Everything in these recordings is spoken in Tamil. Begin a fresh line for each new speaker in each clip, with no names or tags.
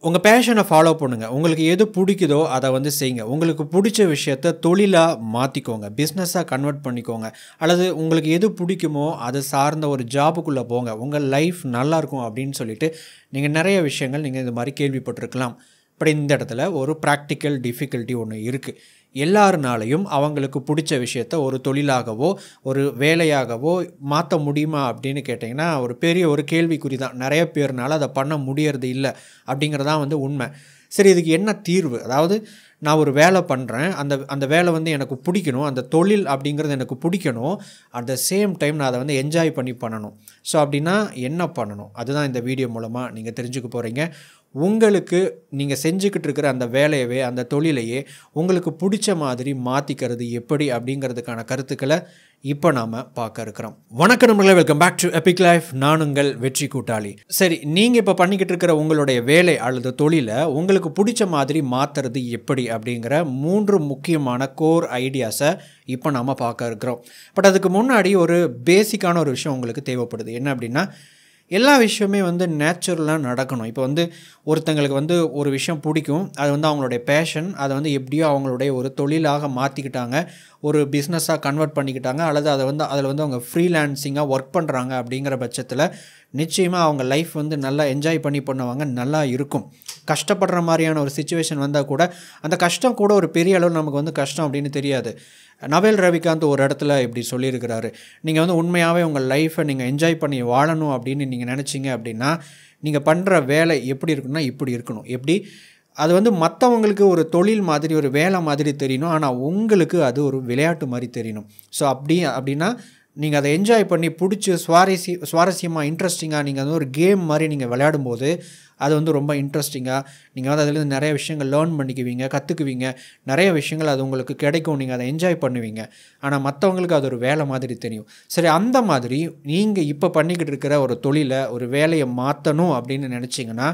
உங்க பேஷனை ஃபாலோ பண்ணுங்க. உங்களுக்கு எது புடிக்குதோ அத வந்து செய்யுங்க. உங்களுக்கு புடிச்ச விஷயத்த தொழிலா மாத்திக்கோங்க. பிசினஸா கன்வெர்ட் பண்ணிக்கோங்க. அல்லது உங்களுக்கு எது புடிக்குமோ அது சார்ந்த ஒரு ஜாபுக்குள்ள போங்க. உங்க லைஃப் நல்லா இருக்கும் அப்படின்னு சொல்லிட்டு நீங்க நெறைய விஷயங்கள் நீங்க இந்த மாரி கேள்விப்பட்டிருக்கலாம். பட் இந்த இடத்துல ஒரு பிராக்டிகல் டிஃபிகல்ட்டி ஒண்ணு இருக்கு. எல்லாருனாலயும் அவங்களுக்கு புடிச்ச விஷயத்த ஒரு தொழிலாகவோ, ஒரு வேலையாகவோ மாத்த முடியுமா அப்படின்னு கேட்டீங்கன்னா, ஒரு பெரிய ஒரு கேள்விக்குறி தான். நெறைய பேர்னால அத பண்ண முடியறது இல்ல அப்படிங்கிறது தான் வந்து உண்மை. சரி இதுக்கு என்ன தீர்வு? அதாவது நான் ஒரு வேலை பண்றேன். அந்த அந்த வேலை வந்து எனக்கு புடிக்கணும். அந்த தொழில் அப்படிங்கிறது எனக்கு புடிக்கணும். அட் த சேம் டைம் நான் அத வந்து என்ஜாய் பண்ணி பண்ணணும். ஸோ அப்படின்னா என்ன பண்ணணும்? அதுதான் இந்த வீடியோ மூலமா நீங்க தெரிஞ்சுக்க போறீங்க. உங்களுக்கு நீங்க செஞ்சுக்கிட்டு இருக்கிற அந்த வேலையவே, அந்த தொழிலையே உங்களுக்கு புடிச்ச மாதிரி மாத்திக்கிறது எப்படி அப்படிங்கிறதுக்கான கருத்துக்கள இப்ப நாம பார்க்க இருக்கிறோம். வணக்கம் நண்பர்களே, welcome back to Epic Life. நான் உங்கள் வெற்றி கூட்டாளி. சரி, நீங்க இப்ப பண்ணிக்கிட்டு இருக்கிற உங்களுடைய வேலை அல்லது தொழில உங்களுக்கு புடிச்ச மாதிரி மாத்துறது எப்படி அப்படிங்கிற 3 முக்கியமான கோர் ஐடியாஸ இப்ப நாம பார்க்க இருக்கிறோம். பட் அதுக்கு முன்னாடி ஒரு பேசிக்கான ஒரு விஷயம் உங்களுக்கு தேவைப்படுது. என்ன அப்படின்னா, எல்லா விஷயமே வந்து நேச்சுரலாக நடக்கணும். இப்போ வந்து ஒருத்தங்களுக்கு வந்து ஒரு விஷயம் பிடிக்கும். அது வந்து அவங்களுடைய பேஷன். அதை வந்து எப்படியோ அவங்களுடைய ஒரு தொழிலாக மாற்றிக்கிட்டாங்க. ஒரு பிஸ்னஸாக கன்வெர்ட் பண்ணிக்கிட்டாங்க. அல்லது அதை வந்து அதில் வந்து அவங்க ஃப்ரீலான்சிங்காக ஒர்க் பண்ணுறாங்க அப்படிங்கிற பட்சத்தில் நிச்சயமாக அவங்க லைஃப் வந்து நல்லா என்ஜாய் பண்ணி பண்ணுவாங்க. நல்லா இருக்கும். கஷ்டப்படுற மாதிரியான ஒரு சிச்சுவேஷன் வந்தால் கூட அந்த கஷ்டம் கூட ஒரு பெரிய அளவு நமக்கு வந்து கஷ்டம் அப்படின்னு தெரியாது. நவேல் ரவிகாந்த் ஒரு இடத்துல இப்படி சொல்லியிருக்கிறாரு. நீங்கள் வந்து உண்மையாகவே உங்கள் லைஃப்பை நீங்கள் என்ஜாய் பண்ணி வாழணும் அப்படின்னு நீங்கள் நினச்சிங்க அப்படின்னா, நீங்கள் பண்ணுற வேலை எப்படி இருக்குன்னா இப்படி இருக்கணும். எப்படி அது வந்து மற்றவங்களுக்கு ஒரு தொழில் மாதிரி ஒரு வேலை மாதிரி தெரியணும். ஆனால் உங்களுக்கு அது ஒரு விளையாட்டு மாதிரி தெரியணும். ஸோ அப்படின்னா நீங்கள் அதை என்ஜாய் பண்ணி பிடிச்சி சுவாரஸ்யமாக இன்ட்ரெஸ்டிங்காக நீங்கள் வந்து ஒரு கேம் மாதிரி நீங்கள் விளையாடும்போது அது வந்து ரொம்ப இன்ட்ரெஸ்டிங்காக நீங்கள் வந்து அதுலேருந்து நிறைய விஷயங்கள் லேர்ன் பண்ணிக்குவீங்க, கற்றுக்குவீங்க. நிறைய விஷயங்கள் அது உங்களுக்கு கிடைக்கும். நீங்கள் அதை என்ஜாய் பண்ணுவீங்க. ஆனால் மற்றவங்களுக்கு அது ஒரு வேலை மாதிரி தெரியும். சரி, அந்த மாதிரி நீங்கள் இப்போ பண்ணிக்கிட்டு இருக்கிற ஒரு தொழிலை, ஒரு வேலையை மாற்றணும் அப்படின்னு நினச்சிங்கன்னா,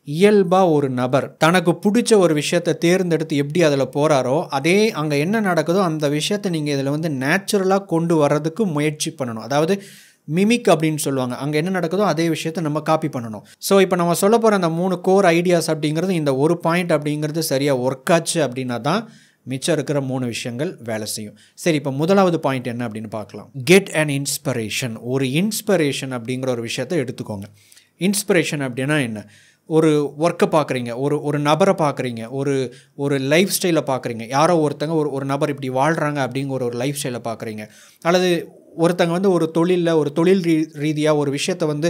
இயல்பாக ஒரு நபர் தனக்கு பிடிச்ச ஒரு விஷயத்தை தேர்ந்தெடுத்து எப்படி அதில் போகிறாரோ, அதே அங்கே என்ன நடக்குதோ அந்த விஷயத்தை நீங்கள் இதில் வந்து நேச்சுரலாக கொண்டு வர்றதுக்கு முயற்சி பண்ணணும். அதாவது மிமிக் அப்படின்னு சொல்லுவாங்க. அங்கே என்ன நடக்குதோ அதே விஷயத்தை நம்ம காப்பி பண்ணணும். ஸோ இப்போ நம்ம சொல்ல போகிற அந்த 3 கோர் ஐடியாஸ் அப்படிங்கிறது, இந்த ஒரு பாயிண்ட் அப்படிங்கிறது சரியாக ஒர்க் ஆச்சு அப்படின்னா தான் மிச்சம் இருக்கிற 3 விஷயங்கள் வேலை செய்யும். சரி, இப்போ முதலாவது பாயிண்ட் என்ன அப்படின்னு பார்க்கலாம். Get an inspiration. ஒரு இன்ஸ்பிரேஷன் அப்படிங்கிற ஒரு விஷயத்தை எடுத்துக்கோங்க. இன்ஸ்பிரேஷன் அப்படின்னா என்ன? ஒரு ஒர்க்கை பார்க்குறீங்க, ஒரு நபரை பார்க்குறீங்க, ஒரு லைஃப் ஸ்டைலை பார்க்குறீங்க. யாரோ ஒருத்தங்க ஒரு நபர் இப்படி வாழ்கிறாங்க அப்படிங்கிற ஒரு லைஃப் ஸ்டைலை பார்க்குறீங்க. அல்லது ஒருத்தங்க வந்து ஒரு தொழில் ரீதியாக ஒரு விஷயத்தை வந்து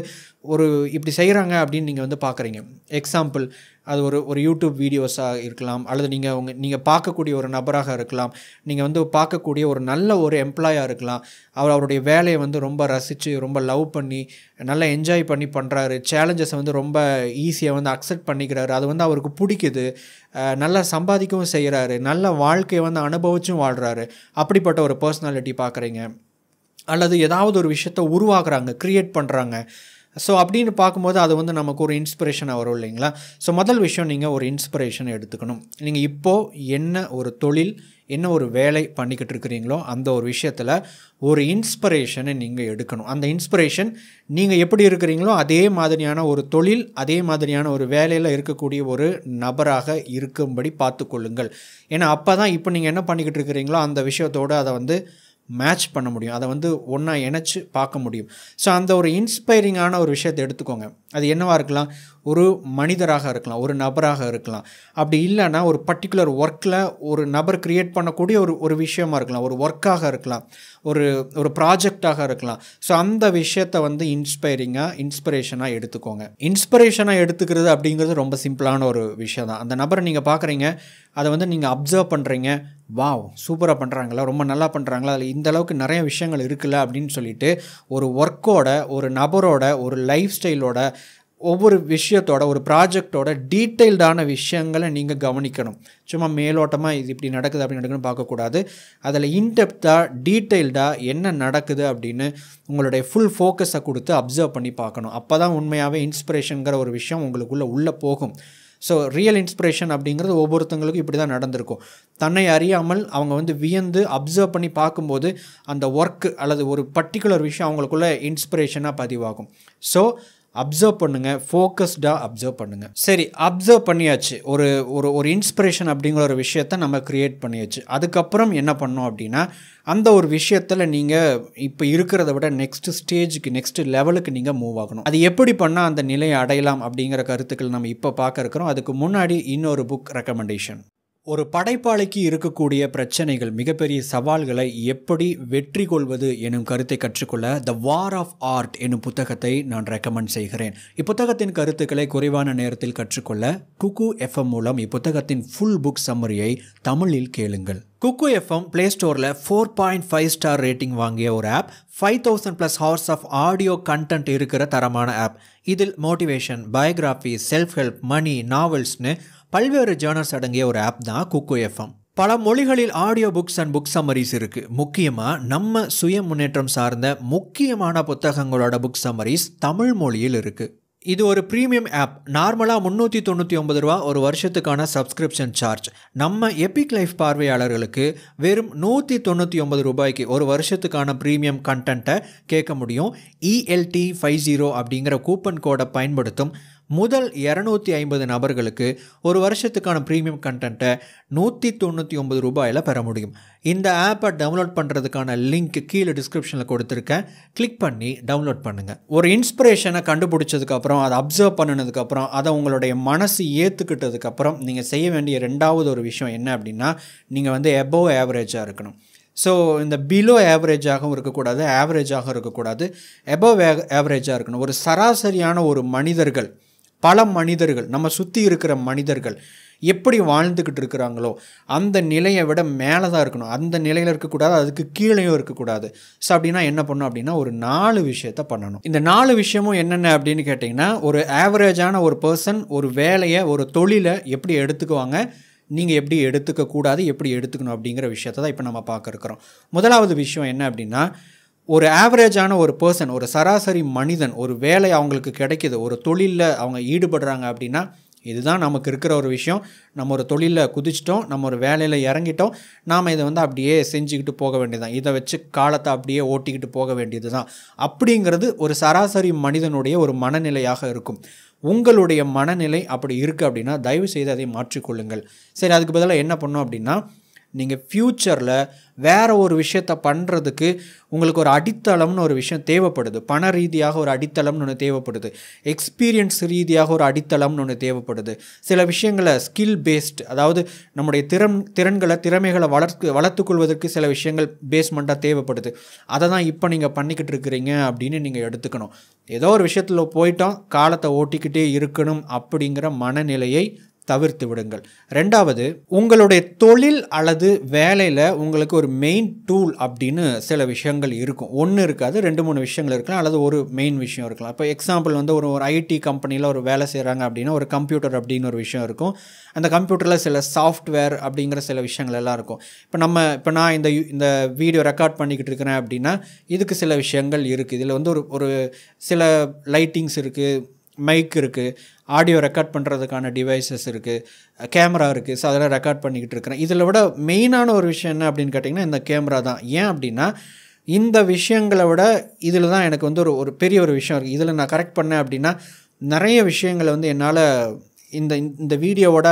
இப்படி செய்கிறாங்க அப்படின்னு நீங்கள் வந்து பார்க்குறீங்க. எக்ஸாம்பிள், அது ஒரு யூடியூப் வீடியோஸாக இருக்கலாம். அல்லது நீங்கள் பார்க்கக்கூடிய ஒரு நபராக இருக்கலாம். நீங்கள் வந்து பார்க்கக்கூடிய ஒரு நல்ல ஒரு எம்ப்ளாயாக இருக்கலாம். அவருடைய வேலையை வந்து ரொம்ப ரசித்து, ரொம்ப லவ் பண்ணி, நல்லா என்ஜாய் பண்ணி பண்ணுறாரு. சேலஞ்சஸை வந்து ரொம்ப ஈஸியாக வந்து அக்செப்ட் பண்ணிக்கிறாரு. அது வந்து அவருக்கு பிடிக்குது. நல்லா சம்பாதிக்கவும் செய்கிறாரு. நல்ல வாழ்க்கையை வந்து அனுபவிச்சும் வாழ்கிறாரு. அப்படிப்பட்ட ஒரு பர்சனாலிட்டி பார்க்குறீங்க. அல்லது ஏதாவது ஒரு விஷயத்தை உருவாக்குறாங்க, கிரியேட் பண்ணுறாங்க. ஸோ அப்படின்னு பார்க்கும்போது அது வந்து நமக்கு ஒரு இன்ஸ்பிரேஷனாக வரும் இல்லைங்களா? ஸோ முதல் விஷயம், நீங்கள் ஒரு இன்ஸ்பிரேஷனை எடுத்துக்கணும். நீங்கள் இப்போது என்ன ஒரு தொழில், என்ன ஒரு வேலை பண்ணிக்கிட்டு இருக்கிறீங்களோ அந்த ஒரு விஷயத்தில் ஒரு இன்ஸ்பிரேஷனை நீங்கள் எடுக்கணும். அந்த இன்ஸ்பிரேஷன் நீங்கள் எப்படி இருக்கிறீங்களோ அதே மாதிரியான ஒரு தொழில், அதே மாதிரியான ஒரு வேலையில் இருக்கக்கூடிய ஒரு நபராக இருக்கும்படி பார்த்துக்கொள்ளுங்கள். ஏன்னா அப்போ தான் இப்போ நீங்கள் என்ன பண்ணிக்கிட்டு இருக்கிறீங்களோ அந்த விஷயத்தோடு அதை வந்து மேட்ச் பண்ண முடியும். அதை வந்து ஒன்றா இணைச்சி பார்க்க முடியும். ஸோ அந்த ஒரு இன்ஸ்பைரிங்கான ஒரு விஷயத்தை எடுத்துக்கோங்க. அது என்னவாக இருக்கலாம்? ஒரு மனிதராக இருக்கலாம், ஒரு நபராக இருக்கலாம். அப்படி இல்லைன்னா ஒரு பர்டிகுலர் ஒர்க்கில் ஒரு நபர் க்ரியேட் பண்ணக்கூடிய ஒரு விஷயமா இருக்கலாம், ஒரு ஒர்க்காக இருக்கலாம், ஒரு ப்ராஜெக்டாக இருக்கலாம். ஸோ அந்த விஷயத்தை வந்து இன்ஸ்பிரேஷனாக எடுத்துக்கோங்க. இன்ஸ்பிரேஷனாக எடுத்துக்கிறது அப்படிங்கிறது ரொம்ப சிம்பிளான ஒரு விஷயம் தான். அந்த நபரை நீங்கள் பார்க்குறீங்க, அதை வந்து நீங்கள் அப்சர்வ் பண்ணுறீங்க. வாவ், சூப்பராக பண்ணுறாங்களா, ரொம்ப நல்லா பண்ணுறாங்களா, அதில் இந்த அளவுக்கு நிறைய விஷயங்கள் இருக்குல்ல அப்படின்னு சொல்லிட்டு ஒரு ஒர்க்கோட, ஒரு நபரோட, ஒரு லைஃப் ஸ்டைலோட, ஒவ்வொரு விஷயத்தோட, ஒரு ப்ராஜெக்டோட டீட்டெயில்டான விஷயங்களை நீங்கள் கவனிக்கணும். சும்மா மேலோட்டமாக இது இப்படி நடக்குது அப்படி நடக்குதுன்னு பார்க்கக்கூடாது. அதில் இன்டெப்த்தாக, டீட்டெயில்டாக என்ன நடக்குது அப்படின்னு உங்களுடைய ஃபுல் ஃபோக்கஸை கொடுத்து அப்சர்வ் பண்ணி பார்க்கணும். அப்போ தான் உண்மையாகவே இன்ஸ்பிரேஷனுங்கிற ஒரு விஷயம் உள்ளே போகும். ஸோ ரியல் இன்ஸ்பிரேஷன் அப்படிங்கிறது ஒவ்வொருத்தங்களுக்கும் இப்படி தான் நடந்திருக்கும். தன்னை அறியாமல் அவங்க வந்து வியந்து அப்சர்வ் பண்ணி பார்க்கும்போது அந்த ஒர்க்கு அல்லது ஒரு பர்டிகுலர் விஷயம் அவங்களுக்குள்ள இன்ஸ்பிரேஷனாக பதிவாகும். ஸோ அப்சர்வ் பண்ணுங்கள், ஃபோக்கஸ்டாக அப்சர்வ் பண்ணுங்கள். சரி, அப்சர்வ் பண்ணியாச்சு. ஒரு ஒரு ஒரு இன்ஸ்பிரேஷன் அப்படிங்கிற ஒரு விஷயத்தை நம்ம க்ரியேட் பண்ணியாச்சு. அதுக்கப்புறம் என்ன பண்ணோம் அப்படின்னா, அந்த ஒரு விஷயத்தில் நீங்கள் இப்போ இருக்கிறத விட நெக்ஸ்ட் ஸ்டேஜுக்கு, நெக்ஸ்ட் லெவலுக்கு நீங்கள் மூவ் ஆகணும். அது எப்படி பண்ணால் அந்த நிலையை அடையலாம் அப்படிங்கிற கருத்துக்கள் நம்ம இப்போ பார்க்க இருக்கிறோம். அதுக்கு முன்னாடி இன்னொரு புக் ரெக்கமெண்டேஷன். ஒரு படைப்பாளிக்கு இருக்கக்கூடிய பிரச்சனைகள், மிகப்பெரிய சவால்களை எப்படி வெற்றி கொள்வது எனும் கருத்தை கற்றுக்கொள்ள த வார் ஆஃப் ஆர்ட் எனும் புத்தகத்தை நான் ரெக்கமெண்ட் செய்கிறேன். இப்புத்தகத்தின் கருத்துக்களை குறைவான நேரத்தில் கற்றுக்கொள்ள குக்கு எஃப்எம் மூலம் இப்புத்தகத்தின் ஃபுல் புக் சம்மரியை தமிழில் கேளுங்கள். குக்கு எஃப்எம் பிளே ஸ்டோரில் 4.5 ஸ்டார் ரேட்டிங் வாங்கிய ஒரு app. 5000+ hours of audio content இருக்கிற தரமான ஆப். இதில் motivation, biography, self help, money, நாவல்ஸ்னு பல்வேறு ஜேர்னல்ஸ் அடங்கிய ஒரு ஆப் தான் குக்கு எஃப்எம். பல மொழிகளில் audio books and book summaries இருக்குது. முக்கியமாக நம்ம சுய முன்னேற்றம் சார்ந்த முக்கியமான புத்தகங்களோட புக் சம்மரிஸ் தமிழ் மொழியில் இருக்குது. இது ஒரு ப்ரீமியம் ஆப். நார்மலாக 399 ரூபா ஒரு வருஷத்துக்கான சப்ஸ்கிரிப்ஷன் சார்ஜ். நம்ம எபிக் லைஃப் பார்வையாளர்களுக்கு வெறும் 199 ரூபாய்க்கு ஒரு வருஷத்துக்கான ப்ரீமியம் கண்டென்ட்டை கேட்க முடியும். ELT50 அப்படிங்கிற கூப்பன் கோடை பயன்படுத்தும் முதல் 250 நபர்களுக்கு ஒரு வருஷத்துக்கான ப்ரீமியம் கண்டென்ட்டை 199 ரூபாயில் பெற முடியும். இந்த ஆப்பை டவுன்லோட் பண்ணுறதுக்கான லிங்க் கீழே டிஸ்கிரிப்ஷனில் கொடுத்துருக்கேன். கிளிக் பண்ணி டவுன்லோட் பண்ணுங்கள். ஒரு இன்ஸ்பிரேஷனை கண்டுபிடிச்சதுக்கப்புறம், அதை அப்சர்வ் பண்ணினதுக்கப்புறம், அதை உங்களுடைய மனசு ஏற்றுக்கிட்டதுக்கப்புறம் நீங்கள் செய்ய வேண்டிய ரெண்டாவது ஒரு விஷயம் என்ன அப்படின்னா, நீங்கள் வந்து எபோவ் ஆவரேஜாக இருக்கணும். ஸோ இந்த பிலோ ஆவரேஜாகவும் இருக்கக்கூடாது, ஆவரேஜாகவும் இருக்கக்கூடாது, எபோவ் ஆவரேஜாக இருக்கணும். ஒரு சராசரியான ஒரு மனிதர்கள், பல மனிதர்கள், நம்ம சுற்றி இருக்கிற மனிதர்கள் எப்படி வாழ்ந்துக்கிட்டு இருக்கிறாங்களோ அந்த நிலையை விட மேலே தான் இருக்கணும். அந்த நிலையில் இருக்கக்கூடாது, அதுக்கு கீழேயும் இருக்கக்கூடாது. ஸோ அப்படின்னா என்ன பண்ணணும் அப்படின்னா, ஒரு 4 விஷயத்தை பண்ணணும். இந்த 4 விஷயமும் என்னென்ன அப்படின்னு கேட்டிங்கன்னா, ஒரு ஆவரேஜான ஒரு பர்சன் ஒரு வேலையை, ஒரு தொழிலை எப்படி எடுத்துக்குவாங்க, நீங்கள் எப்படி எடுத்துக்கக்கூடாது, எப்படி எடுத்துக்கணும் அப்படிங்கிற விஷயத்தை தான் இப்போ நம்ம பார்க்க இருக்கிறோம். முதலாவது விஷயம் என்ன அப்படின்னா, ஒரு ஆவரேஜான ஒரு பர்சன், ஒரு சராசரி மனிதன் ஒரு வேலை அவங்களுக்கு கிடைக்கிது, ஒரு தொழிலில் அவங்க ஈடுபடுறாங்க அப்படின்னா, இதுதான் நமக்கு இருக்கிற ஒரு விஷயம். நம்ம ஒரு தொழிலில் குதிச்சிட்டோம், நம்ம ஒரு வேலையில் இறங்கிட்டோம், நாம் இதை வந்து அப்படியே செஞ்சுக்கிட்டு போக வேண்டியதுதான், இதை வச்சு காலத்தை அப்படியே ஓட்டிக்கிட்டு போக வேண்டியது தான் அப்படிங்கிறது ஒரு சராசரி மனிதனுடைய ஒரு மனநிலையாக இருக்கும். உங்களுடைய மனநிலை அப்படி இருக்குது அப்படின்னா தயவு செய்து அதை மாற்றிக்கொள்ளுங்கள். சரி, அதுக்கு பதிலாக என்ன பண்ணணும் அப்படின்னா, நீங்கள் ஃப்யூச்சரில் வேறு ஒரு விஷயத்தை பண்ணுறதுக்கு உங்களுக்கு ஒரு அடித்தளம்னு ஒரு விஷயம் தேவைப்படுது. பண ரீதியாக ஒரு அடித்தளம்னு ஒன்று தேவைப்படுது. எக்ஸ்பீரியன்ஸ் ரீதியாக ஒரு அடித்தளம்னு ஒன்று தேவைப்படுது. சில விஷயங்களை ஸ்கில் பேஸ்டு, அதாவது நம்முடைய திறமைகளை வளர்த்துக்கொள்வதற்கு சில விஷயங்கள் பேஸ்மெண்ட்டாக தேவைப்படுது. அதை தான் இப்போ நீங்கள் பண்ணிக்கிட்டு இருக்கிறீங்க அப்படின்னு நீங்கள் எடுத்துக்கணும். ஏதோ ஒரு விஷயத்தில் போயிட்டோம், காலத்தை ஓட்டிக்கிட்டே இருக்கணும் அப்படிங்கிற மனநிலையை தவிர்த்து விடுங்கள். ரெண்டாவது, உங்களுடைய தொழில் அல்லது வேலையில் உங்களுக்கு ஒரு மெயின் டூல் அப்படின்னு சில விஷயங்கள் இருக்கும். ஒன்று இருக்காது, 2-3 விஷயங்கள் இருக்கலாம், அல்லது ஒரு மெயின் விஷயம் இருக்கலாம். இப்போ எக்ஸாம்பிள் வந்து ஒரு ஐடி கம்பெனியில் ஒரு வேலை செய்கிறாங்க அப்படின்னா ஒரு கம்ப்யூட்டர் அப்படின்னு ஒரு விஷயம் இருக்கும். அந்த கம்ப்யூட்டரில் சில சாஃப்ட்வேர் அப்படிங்கிற சில விஷயங்கள் எல்லாம் இருக்கும். இப்போ நான் இந்த வீடியோ ரெக்கார்ட் பண்ணிக்கிட்டு இருக்கிறேன் அப்படின்னா இதுக்கு சில விஷயங்கள் இருக்குது. இதில் வந்து ஒரு சில லைட்டிங்ஸ் இருக்குது, மைக் இருக்குது, ஆடியோ ரெக்கார்ட் பண்ணுறதுக்கான டிவைசஸ் இருக்குது, கேமரா இருக்குது. ஸோ அதெல்லாம் ரெக்கார்ட் பண்ணிக்கிட்டு இருக்கிறேன். இதில் விட மெயினான ஒரு விஷயம் என்ன அப்படின்னு கேட்டிங்கன்னா இந்த கேமரா தான். ஏன் அப்படின்னா, இந்த விஷயங்களை விட இதில் தான் எனக்கு வந்து ஒரு பெரிய ஒரு விஷயம் இருக்குது. இதில் நான் கரெக்ட் பண்ணேன் அப்படின்னா நிறைய விஷயங்களை வந்து என்னால் இந்த வீடியோவோட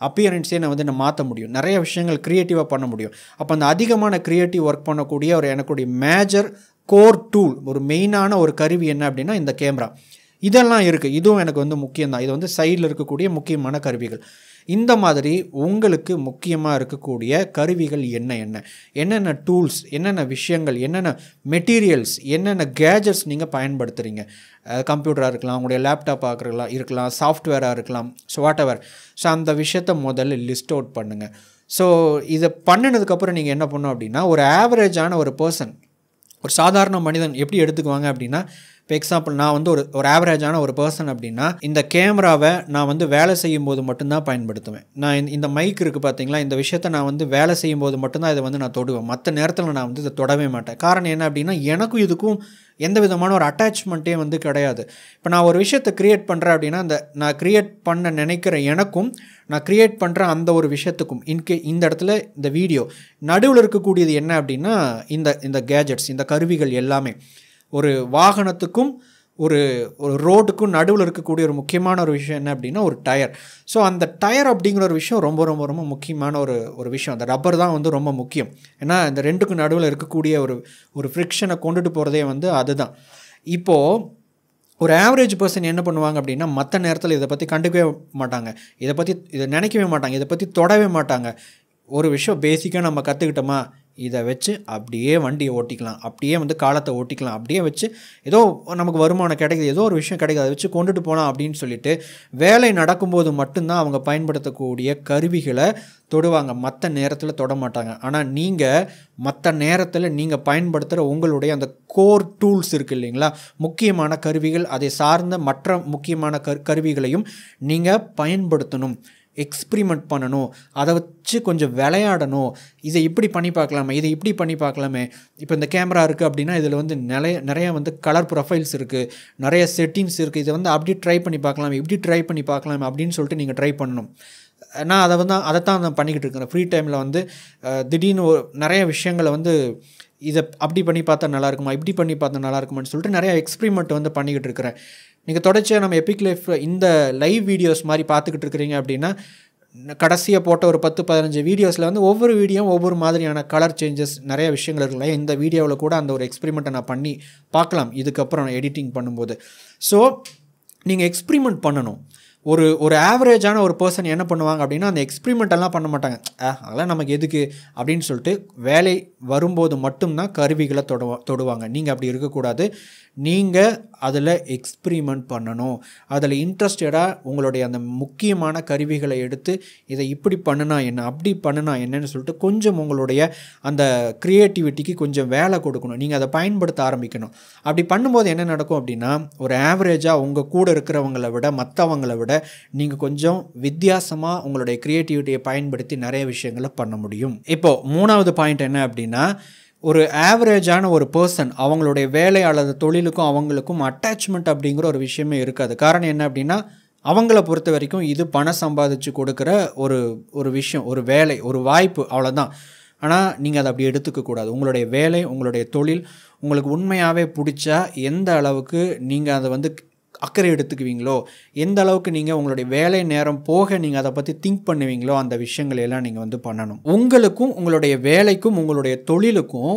அப்பியரன்ஸே நான் மாற்ற முடியும். நிறைய விஷயங்கள் க்ரியேட்டிவாக பண்ண முடியும். அப்போ அந்த அதிகமான க்ரியேட்டிவ் ஒர்க் பண்ணக்கூடிய எனக்குடைய மேஜர் கோர் டூல், ஒரு மெயினான ஒரு கருவி என்ன அப்படின்னா இந்த கேமரா. இதெல்லாம் இருக்குது, இதுவும் எனக்கு வந்து முக்கியம்தான். இது வந்து சைடில் இருக்கக்கூடிய முக்கியமான கருவிகள். இந்த மாதிரி உங்களுக்கு முக்கியமாக இருக்கக்கூடிய கருவிகள் என்னென்ன டூல்ஸ், என்னென்ன விஷயங்கள், என்னென்ன மெட்டீரியல்ஸ், என்னென்ன கேஜெட்ஸ் நீங்கள் பயன்படுத்துகிறீங்க. கம்ப்யூட்டராக இருக்கலாம், உங்களுடைய லேப்டாப்பாக இருக்கலாம், சாஃப்ட்வேராக இருக்கலாம், ஸோ வாட் எவர். ஸோ அந்த விஷயத்தை முதல்ல லிஸ்ட் அவுட் பண்ணுங்கள். ஸோ இதை பண்ணினதுக்கப்புறம் நீங்கள் என்ன பண்ணணும் அப்படின்னா, ஒரு ஆவரேஜான ஒரு பர்சன், ஒரு சாதாரண மனிதன் எப்படி எடுத்துக்குவாங்க அப்படின்னா, இப்போ எக்ஸாம்பிள் நான் வந்து ஒரு ஆவரேஜான ஒரு பர்சன் அப்படின்னா இந்த கேமராவை நான் வந்து வேலை செய்யும் போது மட்டும்தான் பயன்படுத்துவேன். நான் இந்த மைக் இருக்குது பார்த்தீங்களா, இந்த விஷயத்தை நான் வந்து வேலை செய்யும் போது மட்டும்தான் இதை வந்து நான் தொடுவேன். மற்ற நேரத்தில் நான் வந்து இதை தொடவே மாட்டேன். காரணம் என்ன அப்படின்னா, எனக்கும் இதுக்கும் எந்த விதமான ஒரு அட்டாச்மெண்ட்டே வந்து கிடையாது. இப்போ நான் ஒரு விஷயத்தை க்ரியேட் பண்ணுறேன் அப்படின்னா நான் க்ரியேட் பண்ண நினைக்கிற எனக்கும் நான் க்ரியேட் பண்ணுற அந்த ஒரு விஷயத்துக்கும் இந்த இடத்துல இந்த வீடியோ நடுவில் இருக்கக்கூடியது என்ன அப்படின்னா இந்த கேஜெட்ஸ், இந்த கருவிகள் எல்லாமே ஒரு வாகனத்துக்கும் ஒரு ஒரு ரோடுக்கும் நடுவில் இருக்கக்கூடிய ஒரு முக்கியமான ஒரு விஷயம் என்ன அப்படின்னா ஒரு டயர். ஸோ அந்த டயர் அப்படிங்கிற ஒரு விஷயம் ரொம்ப ரொம்ப ரொம்ப முக்கியமான ஒரு விஷயம். அந்த ரப்பர் தான் வந்து ரொம்ப முக்கியம். ஏன்னா இந்த ரெண்டுக்கும் நடுவில் இருக்கக்கூடிய ஒரு ஃப்ரிக்ஷனை கொண்டுட்டு போகிறதே வந்து அதுதான். இப்போது ஒரு ஆவரேஜ் பர்சன் என்ன பண்ணுவாங்க அப்படின்னா மற்ற நேரத்தில் இதை பற்றி கண்டுக்கவே மாட்டாங்க, இதை நினைக்கவே மாட்டாங்க, இதை பற்றி தொடவே மாட்டாங்க. ஒரு விஷயம் பேசிக்காக நம்ம கற்றுக்கிட்டோமா, இதை வச்சு அப்படியே வண்டியை ஓட்டிக்கலாம், அப்படியே வந்து காலத்தை ஓட்டிக்கலாம், அப்படியே வச்சு ஏதோ நமக்கு வருமானம் கிடைக்குது, ஏதோ ஒரு விஷயம் கிடைக்குது, அதை வச்சு கொண்டுட்டு போகலாம் அப்படின்னு சொல்லிட்டு வேலை நடக்கும்போது மட்டும்தான் அவங்க பயன்படுத்தக்கூடிய கருவிகளை தொடுவாங்க, மற்ற நேரத்தில் தொட மாட்டாங்க. ஆனால் நீங்கள் மற்ற நேரத்தில் நீங்கள் பயன்படுத்துகிற உங்களுடைய அந்த கோர் டூல்ஸ் இருக்குது இல்லைங்களா, முக்கியமான கருவிகள், அதை சார்ந்த மற்ற முக்கியமான கருவிகளையும் நீங்கள் பயன்படுத்தணும், எக்ஸ்பிரிமெண்ட் பண்ணணும், அதை வச்சு கொஞ்சம் விளையாடணும். இதை இப்படி பண்ணி பார்க்கலாமே, இதை இப்படி பண்ணி பார்க்கலாமே. இப்போ இந்த கேமரா இருக்குது அப்படின்னா இதில் வந்து நிறைய வந்து கலர் ப்ரொஃபைல்ஸ் இருக்குது, நிறைய செட்டிங்ஸ் இருக்குது, இதை வந்து அப்படி ட்ரை பண்ணி பார்க்கலாமே, இப்படி ட்ரை பண்ணி பார்க்கலாமே அப்படின்னு சொல்லிட்டு நீங்கள் ட்ரை பண்ணணும். நான் அதைத்தான் நான் பண்ணிக்கிட்டு இருக்கிறேன். ஃப்ரீ டைமில் வந்து திடீர்னு நிறைய விஷயங்களை வந்து இதை அப்படி பண்ணி பார்த்தா நல்லாயிருக்குமா, இப்படி பண்ணி பார்த்தா நல்லாயிருக்குமான்னு சொல்லிட்டு நிறையா எக்ஸ்பிரிமெண்ட் வந்து பண்ணிக்கிட்டு இருக்கிறேன். நீங்கள் தொடர்ச்சியாக நம்ம எபிக் லைஃப் இந்த லைவ் வீடியோஸ் மாதிரி பார்த்துக்கிட்டு இருக்கிறீங்க அப்படின்னா கடைசியாக போட்ட ஒரு 10-15 வீடியோஸில் வந்து ஒவ்வொரு வீடியோவும் ஒவ்வொரு மாதிரியான கலர் சேஞ்சஸ் நிறைய விஷயங்கள் இருக்குல்ல. இந்த வீடியோவில் கூட அந்த ஒரு எக்ஸ்பிரிமெண்ட்டை நான் பண்ணி பார்க்கலாம் இதுக்கப்புறம் எடிட்டிங் பண்ணும்போது. ஸோ நீங்கள் எக்ஸ்பிரிமெண்ட் பண்ணணும். ஒரு ஆவரேஜான ஒரு பர்சன் என்ன பண்ணுவாங்க அப்படின்னா அந்த எக்ஸ்பிரிமெண்ட்டெல்லாம் பண்ண மாட்டாங்க, அதெல்லாம் நமக்கு எதுக்கு அப்படின்னு சொல்லிட்டு வேலை வரும்போது மட்டும்தான் கருவிகளை தொடுவாங்க. நீங்கள் அப்படி இருக்கக்கூடாது. நீங்கள் அதில் எக்ஸ்பிரிமெண்ட் பண்ணணும். அதில் இன்ட்ரெஸ்டடாக உங்களுடைய அந்த முக்கியமான கருவிகளை எடுத்து இதை இப்படி பண்ணுனா என்ன, அப்படி பண்ணுனா என்னன்னு சொல்லிட்டு கொஞ்சம் உங்களுடைய அந்த க்ரியேட்டிவிட்டிக்கு கொஞ்சம் வேலை கொடுக்கணும். நீங்கள் அதை பயன்படுத்த ஆரம்பிக்கணும். அப்படி பண்ணும்போது என்ன நடக்கும் அப்படின்னா ஒரு ஆவரேஜாக உங்கள் கூட இருக்கிறவங்களை விட மற்றவங்களை விட நீங்கள் கொஞ்சம் வித்தியாசமாக உங்களுடைய க்ரியேட்டிவிட்டியை பயன்படுத்தி நிறைய விஷயங்களை பண்ண முடியும். இப்போது 3வது பாயிண்ட் என்ன அப்படின்னா ஒரு ஆவரேஜான ஒரு பர்சன் அவங்களுடைய வேலை அல்லது தொழிலுக்கும் அவங்களுக்கும் அட்டாச்மெண்ட் அப்படிங்கிற ஒரு விஷயமே இருக்காது. காரணம் என்ன அப்படின்னா அவங்கள பொறுத்த வரைக்கும் இது பணம் சம்பாதிச்சு கொடுக்குற ஒரு விஷயம், ஒரு வேலை, ஒரு வாய்ப்பு, அவ்வளோதான். ஆனால் நீங்கள் அதை அப்படி எடுத்துக்கக்கூடாது. உங்களுடைய வேலை, உங்களுடைய தொழில் உங்களுக்கு உண்மையாகவே பிடிச்சா எந்த அளவுக்கு நீங்கள் அதை வந்து அக்கறை எடுத்துக்குவீங்களோ, எந்த அளவுக்கு நீங்கள் உங்களுடைய வேலை நேரம் போக நீங்கள் அதை பற்றி திங்க் பண்ணுவீங்களோ அந்த விஷயங்களை எல்லாம் நீங்கள் வந்து பண்ணணும். உங்களுக்கும் உங்களுடைய வேலைக்கும் உங்களுடைய தொழிலுக்கும்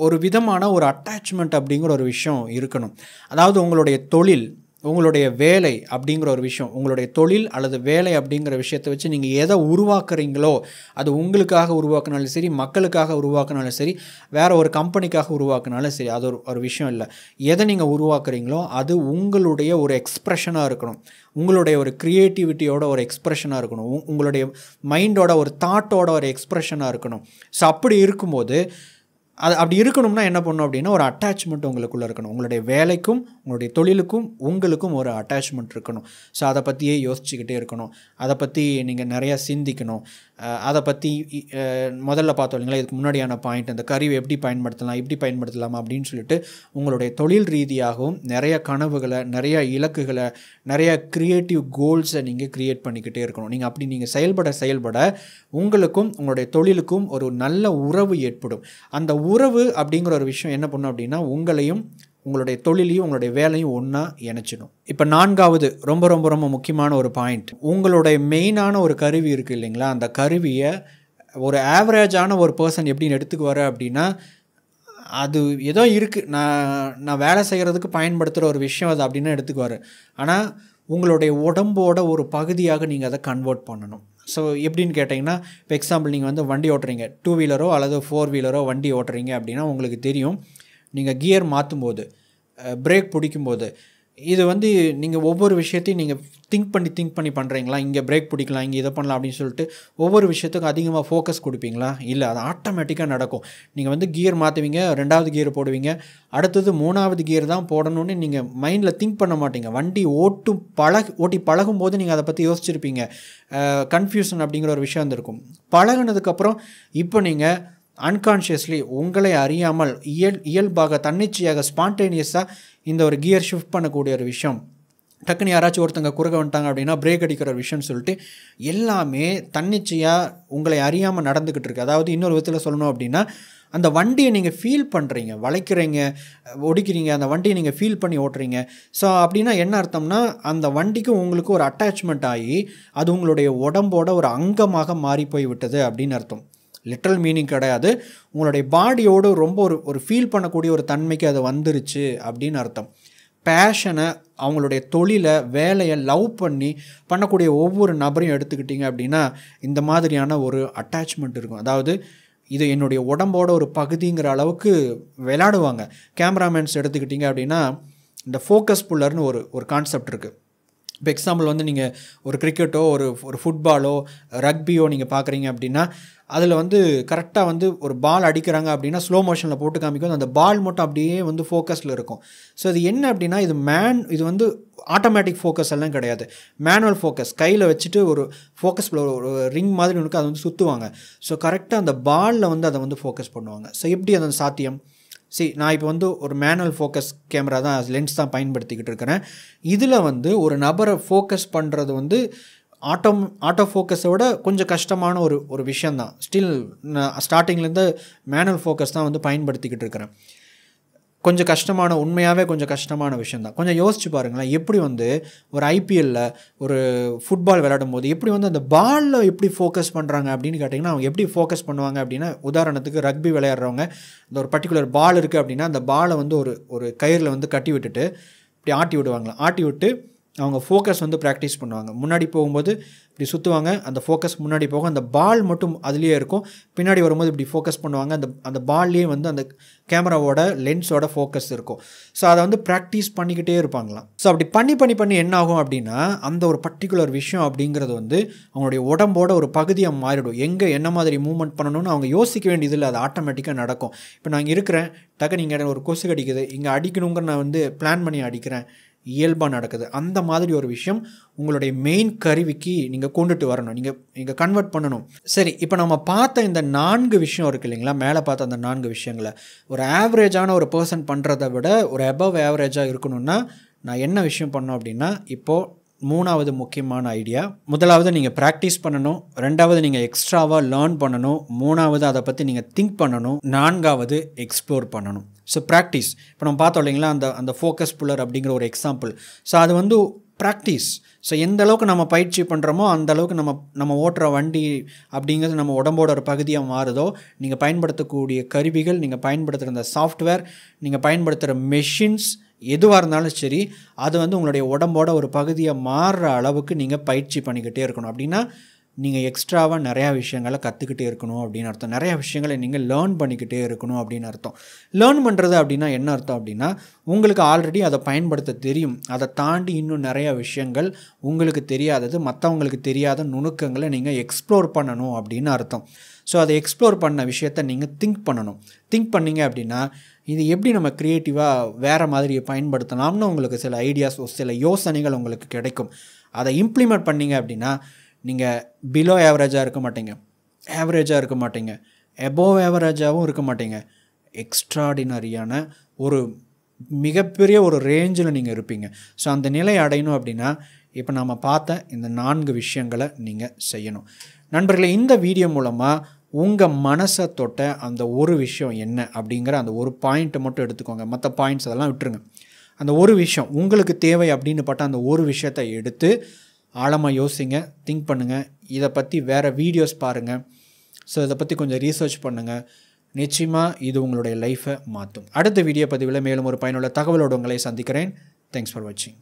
ஒரு விதமான ஒரு அட்டாச்மெண்ட் அப்படிங்கிற ஒரு விஷயம் இருக்கணும். அதாவது உங்களுடைய தொழில், உங்களுடைய வேலை அப்படிங்கிற ஒரு விஷயம், உங்களுடைய தொழில் அல்லது வேலை அப்படிங்கிற விஷயத்தை வச்சு நீங்கள் எதை உருவாக்குறீங்களோ அது உங்களுக்காக உருவாக்குனாலும் சரி, மக்களுக்காக உருவாக்குனாலும் சரி, வேறு ஒரு கம்பெனிக்காக உருவாக்குனாலும் சரி, அது ஒரு விஷயம் இல்லை. எதை நீங்கள் உருவாக்குறீங்களோ அது உங்களுடைய ஒரு எக்ஸ்ப்ரெஷனாக இருக்கணும், உங்களுடைய ஒரு க்ரியேட்டிவிட்டியோட ஒரு எக்ஸ்ப்ரெஷனாக இருக்கணும், உங்களுடைய மைண்டோட ஒரு தாட்டோட ஒரு எக்ஸ்ப்ரெஷனாக இருக்கணும். ஸோ அப்படி இருக்கும்போது அப்படி இருக்கணும்னா என்ன பண்ணணும் அப்படின்னா ஒரு அட்டாச்மெண்ட் உங்களுக்குள்ளே இருக்கணும். உங்களுடைய வேலைக்கும் உங்களுடைய தொழிலுக்கும் உங்களுக்கும் ஒரு அட்டாச்மெண்ட் இருக்கணும். ஸோ அதை பற்றியே யோசிச்சுக்கிட்டே இருக்கணும், அதை பற்றி நீங்கள் நிறையா சிந்திக்கணும். அதை பற்றி முதல்ல பார்த்தோம் இல்லைங்களா, இதுக்கு முன்னாடியான பாயிண்ட், அந்த கருவி எப்படி பயன்படுத்தலாம், இப்படி பயன்படுத்தலாமா அப்படின்னு சொல்லிட்டு உங்களுடைய தொழில் ரீதியாகவும் நிறைய கனவுகளை, நிறைய இலக்குகளை, நிறைய க்ரியேட்டிவ் கோல்ஸை நீங்கள் க்ரியேட் பண்ணிக்கிட்டே இருக்கணும். நீங்கள் அப்படி நீங்கள் செயல்பட உங்களுக்கும் உங்களுடைய தொழிலுக்கும் ஒரு நல்ல உறவு ஏற்படும். அந்த உறவு அப்படிங்கிற ஒரு விஷயம் என்ன பண்ணும் அப்படின்னா உங்களையும் உங்களுடைய தொழிலையும் உங்களுடைய வேலையும் ஒன்றா இணைச்சிடும். இப்போ 4வது ரொம்ப ரொம்ப ரொம்ப முக்கியமான ஒரு பாயிண்ட், உங்களுடைய மெயினான ஒரு கருவி இருக்குது இல்லைங்களா, அந்த கருவியை ஒரு ஆவரேஜான ஒரு பர்சன் எப்படின்னு எடுத்துக்குவார் அப்படின்னா அது ஏதோ இருக்குது, நான் வேலை செய்கிறதுக்கு பயன்படுத்துகிற ஒரு விஷயம் அது அப்படின்னு எடுத்துக்குவார். ஆனால் உங்களுடைய உடம்போட ஒரு பகுதியாக நீங்கள் அதை கன்வெர்ட் பண்ணணும். ஸோ எப்படின்னு கேட்டிங்கன்னா, இப்போ எக்ஸாம்பிள் நீங்கள் வந்து வண்டி ஓட்டுறீங்க, 2 வீலரோ அல்லது 4 வீலரோ வண்டி ஓட்டுறீங்க அப்படின்னா உங்களுக்கு தெரியும், நீங்கள் கியர் மாற்றும்போது, பிரேக் பிடிக்கும்போது, இது வந்து நீங்கள் ஒவ்வொரு விஷயத்தையும் நீங்கள் திங்க் பண்ணி பண்ணுறீங்களா, இங்கே பிரேக் பிடிக்கலாம், இங்கே இதை பண்ணலாம் அப்படின்னு சொல்லிட்டு ஒவ்வொரு விஷயத்துக்கும் அதிகமாக ஃபோக்கஸ் கொடுப்பீங்களா? இல்லை, அது ஆட்டோமேட்டிக்காக நடக்கும். நீங்கள் வந்து கியர் மாற்றுவீங்க, 2வது கியர் போடுவீங்க, அடுத்தது 3வது கியர் தான் போடணும்னு நீங்கள் மைண்டில் திங்க் பண்ண மாட்டீங்க. வண்டி ஓட்டி பழகும்போது நீங்கள் அதை பற்றி யோசிச்சிருப்பீங்க, கன்ஃபியூஷன் அப்படிங்கிற ஒரு விஷயம் வந்துருக்கும். பழகுனதுக்கப்புறம் இப்போ நீங்கள் அன்கான்ஷியஸ்லி உங்களை அறியாமல் இயல்பாக தன்னிச்சையாக ஸ்பான்டேனியஸாக இந்த ஒரு கியர் ஷிஃப்ட் பண்ணக்கூடிய ஒரு விஷயம், டக்குன்னு யாராச்சும் ஒருத்தங்க குறுக்க வந்துட்டாங்க அப்படின்னா பிரேக் அடிக்கிற ஒரு விஷயம்னு சொல்லிட்டு எல்லாமே தன்னிச்சையாக உங்களை அறியாமல் நடந்துக்கிட்டு இருக்குது. அதாவது இன்னொரு விதத்தில் சொல்லணும் அப்படின்னா அந்த வண்டியை நீங்கள் ஃபீல் பண்ணுறீங்க, வளைக்கிறீங்க, ஒடிக்கிறீங்க, அந்த வண்டியை நீங்கள் ஃபீல் பண்ணி ஓட்டுறீங்க. ஸோ அப்படின்னா என்ன அர்த்தம்னா, அந்த வண்டிக்கு உங்களுக்கு ஒரு அட்டாச்மெண்ட் ஆகி அது உங்களுடைய உடம்போட ஒரு அங்கமாக மாறி போய் விட்டது அப்படின்னு அர்த்தம். லிட்ரல் மீனிங் கிடையாது, உங்களுடைய பாடியோடு ரொம்ப ஒரு ஃபீல் பண்ணக்கூடிய ஒரு தன்மைக்கு அது வந்துருச்சு அப்படின்னு அர்த்தம். பேஷனை, அவங்களுடைய தொழிலை, வேலையை லவ் பண்ணி பண்ணக்கூடிய ஒவ்வொரு நபரையும் எடுத்துக்கிட்டிங்க அப்படின்னா இந்த மாதிரியான ஒரு அட்டாச்மெண்ட் இருக்கும். அதாவது இது என்னுடைய உடம்போட ஒரு பகுதிங்கிற அளவுக்கு விளையாடுவாங்க. கேமராமேன்ஸ் எடுத்துக்கிட்டிங்க அப்படின்னா இந்த ஃபோக்கஸ் புல்லர்னு ஒரு கான்செப்ட் இருக்குது. இப்போ எக்ஸாம்பிள் வந்து நீங்கள் ஒரு கிரிக்கெட்டோ ஒரு ஃபுட்பாலோ ரக்பியோ நீங்கள் பார்க்குறீங்க அப்படின்னா அதில் வந்து கரெக்டாக வந்து ஒரு பால் அடிக்கிறாங்க அப்படின்னா ஸ்லோ மோஷனில் போட்டு காமிக்கும், அந்த பால் மட்டும் அப்படியே வந்து ஃபோக்கஸில் இருக்கும். ஸோ இது என்ன அப்படின்னா இது வந்து ஆட்டோமேட்டிக் ஃபோக்கஸ் எல்லாம் கிடையாது, மேனுவல் ஃபோக்கஸ். கையில் வச்சுட்டு ஒரு ஃபோக்கஸ் ஒரு ரிங் மாதிரி இருக்குது, அதை வந்து சுற்றுவாங்க. ஸோ கரெக்டாக அந்த பாலில் வந்து அதை வந்து ஃபோக்கஸ் பண்ணுவாங்க. ஸோ எப்படி அது சாத்தியம்? நான் இப்போ வந்து ஒரு மேனுவல் ஃபோக்கஸ் கேமரா தான், லென்ஸ் தான் பயன்படுத்திக்கிட்டு இருக்கிறேன். இதில் வந்து ஒரு நபரை ஃபோக்கஸ் பண்ணுறது வந்து ஆட்டோ ஃபோக்கஸை விட கொஞ்சம் கஷ்டமான ஒரு விஷயந்தான். ஸ்டில் நான் ஸ்டார்டிங்லேருந்து மேனுவல் ஃபோக்கஸ் தான் வந்து பயன்படுத்திக்கிட்டு இருக்கிறேன். கொஞ்சம் கஷ்டமான, உண்மையாகவே கொஞ்சம் கஷ்டமான விஷயந்தான். கொஞ்சம் யோசிச்சு பாருங்களேன், எப்படி வந்து ஒரு ஐபிஎல்லில் ஒரு ஃபுட்பால் விளையாடும் போது எப்படி வந்து அந்த பாலில் எப்படி ஃபோக்கஸ் பண்ணுறாங்க அப்படின்னு கேட்டிங்கன்னா அவங்க எப்படி ஃபோக்கஸ் பண்ணுவாங்க அப்படின்னா, உதாரணத்துக்கு ரக்பி விளையாடுறவங்க இந்த ஒரு பர்டிகுலர் பால் இருக்குது அப்படின்னா அந்த பாலை வந்து ஒரு கயிறில் வந்து கட்டி விட்டுட்டு இப்படி ஆட்டி விடுவாங்களாம். ஆட்டி விட்டு அவங்க ஃபோக்கஸ் வந்து ப்ராக்டிஸ் பண்ணுவாங்க. முன்னாடி போகும்போது இப்படி சுற்றுவாங்க, அந்த ஃபோக்கஸ் முன்னாடி போகும், அந்த பால் மட்டும் அதுலேயே இருக்கும். பின்னாடி வரும்போது இப்படி ஃபோக்கஸ் பண்ணுவாங்க, அந்த பால்லேயே வந்து அந்த கேமராவோட லென்ஸோட ஃபோக்கஸ் இருக்கும். ஸோ அதை வந்து ப்ராக்டிஸ் பண்ணிக்கிட்டே இருப்பாங்களாம். ஸோ அப்படி பண்ணி என்ன ஆகும் அப்படின்னா அந்த ஒரு பர்டிகுலர் விஷயம் அப்படிங்கிறது வந்து அவங்களுடைய உடம்போட ஒரு பகுதியாக மாறிடும். எங்கே என்ன மாதிரி மூவ்மெண்ட் பண்ணணும்னு அவங்க யோசிக்க வேண்டியதில்லை, அது ஆட்டோமேட்டிக்காக நடக்கும். இப்போ நான் இங்கே இருக்கிறேன், டக்கு நீங்கள் ஒரு கொசு கடிக்குது, இங்கே அடிக்கணுங்கிற நான் வந்து பிளான் பண்ணி அடிக்கிறேன், இயல்பாக நடக்குது. அந்த மாதிரி ஒரு விஷயம் உங்களுடைய மெயின் கருவிக்கு நீங்கள் கொண்டுட்டு வரணும், நீங்கள் கன்வெர்ட் பண்ணணும். சரி, இப்போ நம்ம பார்த்த இந்த 4 விஷயம் இருக்குது இல்லைங்களா, மேலே பார்த்த அந்த 4 விஷயங்களை ஒரு ஆவரேஜான ஒரு பர்சன் பண்ணுறதை விட ஒரு அபவ் ஆவரேஜாக இருக்கணும்னா நான் என்ன விஷயம் பண்ணோம் அப்படின்னா, இப்போது 3வது முக்கியமான ஐடியா. முதலாவது நீங்கள் ப்ராக்டிஸ் பண்ணணும், 2வது நீங்கள் எக்ஸ்ட்ராவாக லேர்ன் பண்ணணும், 3வது அதை பற்றி நீங்கள் திங்க் பண்ணணும், 4வது எக்ஸ்ப்ளோர் பண்ணணும். ஸோ ப்ராக்டிஸ், இப்போ நம்ம பார்த்தோம் இல்லைங்களா அந்த ஃபோக்கஸ் புல்லர் அப்படிங்கிற ஒரு எக்ஸாம்பிள். ஸோ அது வந்து ப்ராக்டிஸ். ஸோ எந்த அளவுக்கு நம்ம பயிற்சி பண்ணுறோமோ அந்த அளவுக்கு நம்ம ஓட்டுற வண்டி அப்படிங்கிறது நம்ம உடம்போட ஒரு பகுதியாக மாறுதோ, நீங்கள் பயன்படுத்தக்கூடிய கருவிகள், நீங்கள் பயன்படுத்துகிற அந்த சாஃப்ட்வேர், நீங்கள் பயன்படுத்துகிற மெஷின்ஸ் எதுவாக இருந்தாலும் சரி, அது வந்து உங்களுடைய உடம்போட ஒரு பகுதியாக மாறுற அளவுக்கு நீங்கள் பயிற்சி பண்ணிக்கிட்டே இருக்கணும். அப்படின்னா நீங்கள் எக்ஸ்ட்ராவாக நிறையா விஷயங்களை கற்றுக்கிட்டே இருக்கணும் அப்படின்னு அர்த்தம். நிறையா விஷயங்களை நீங்கள் லேர்ன் பண்ணிக்கிட்டே இருக்கணும் அப்படின்னு அர்த்தம். லேர்ன் பண்ணுறது அப்படின்னா என்ன அர்த்தம் அப்படின்னா, உங்களுக்கு ஆல்ரெடி அதை பயன்படுத்த தெரியும், அதை தாண்டி இன்னும் நிறையா விஷயங்கள் உங்களுக்கு தெரியாதது, மற்றவங்களுக்கு தெரியாத நுணுக்கங்களை நீங்கள் எக்ஸ்ப்ளோர் பண்ணணும் அப்படின்னு அர்த்தம். ஸோ அதை எக்ஸ்ப்ளோர் பண்ண விஷயத்தை நீங்கள் திங்க் பண்ணணும். திங்க் பண்ணிங்க அப்படின்னா இது எப்படி நம்ம க்ரியேட்டிவாக வேறு மாதிரி பயன்படுத்தலாம்னு உங்களுக்கு சில ஐடியாஸ், சில யோசனைகள் உங்களுக்கு கிடைக்கும். அதை இம்ப்ளிமெண்ட் பண்ணிங்க அப்படின்னா நீங்கள் பிலோ ஆவரேஜாக இருக்க மாட்டீங்க, ஆவரேஜாக இருக்க மாட்டீங்க, எபோவ் ஆவரேஜாகவும் இருக்க மாட்டீங்க, எக்ஸ்ட்ராடினரியான ஒரு மிகப்பெரிய ஒரு ரேஞ்சில் நீங்கள் இருப்பீங்க. ஸோ அந்த நிலை அடையணும் அப்படின்னா இப்போ நம்ம பார்த்த இந்த 4 விஷயங்களை நீங்கள் செய்யணும். நண்பர்களே, இந்த வீடியோ மூலமாக உங்கள் மனசை தொட்ட அந்த ஒரு விஷயம் என்ன அப்படிங்கிற அந்த ஒரு பாயிண்ட்டை மட்டும் எடுத்துக்கோங்க, மற்ற பாயிண்ட்ஸ் அதெல்லாம் விட்டுருங்க. அந்த ஒரு விஷயம் உங்களுக்கு தேவை அப்படின்னு பட்ட அந்த ஒரு விஷயத்தை எடுத்து ஆழமாக யோசிங்க, திங்க் பண்ணுங்கள். இதை பற்றி வேறு வீடியோஸ் பாருங்கள். ஸோ இதை பற்றி கொஞ்சம் ரீசர்ச் பண்ணுங்கள். நிச்சயமாக இது உங்களுடைய லைஃப்பை மாற்றும். அடுத்த வீடியோ பதிவில் மேலும் ஒரு பயனுள்ள தகவலோடு உங்களை சந்திக்கிறேன். தேங்க்ஸ் ஃபார் வாட்சிங்.